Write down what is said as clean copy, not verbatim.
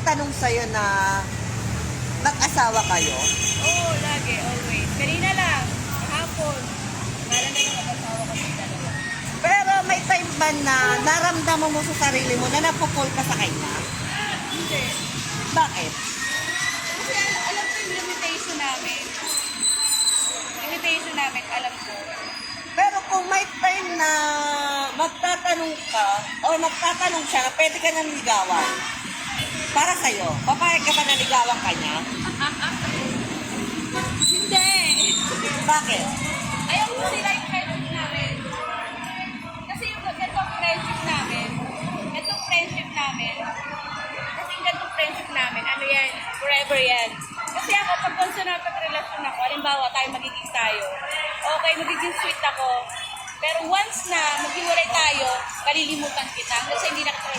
nagtanong sa'yo na mag-asawa kayo? Oo, lagi, always. Kanina lang, hapon. Akala na yung mag-asawa kami dalawa. Pero may time ba na naramdaman mo sa sarili mo na napupul ka sa kanya? Hindi. Bakit? Kasi alam ko yung limitation namin. Limitation namin, alam ko. Pero kung may time na magtatanong ka o magtatanong siya na pwede ka nang ligawan, para sa'yo, papayag ka ba na ligawan ka niya? Hindi! Bakit? Ayaw ko sila yung friendship namin. Kasi yung ganitong friendship namin, ano yan, forever yan. Kasi ako, pag once na pag-relasyon ako, halimbawa tayo magiging tayo, okay, magiging sweet ako, pero once na maghiwalay tayo, kalilimutan kita kasi hindi na kita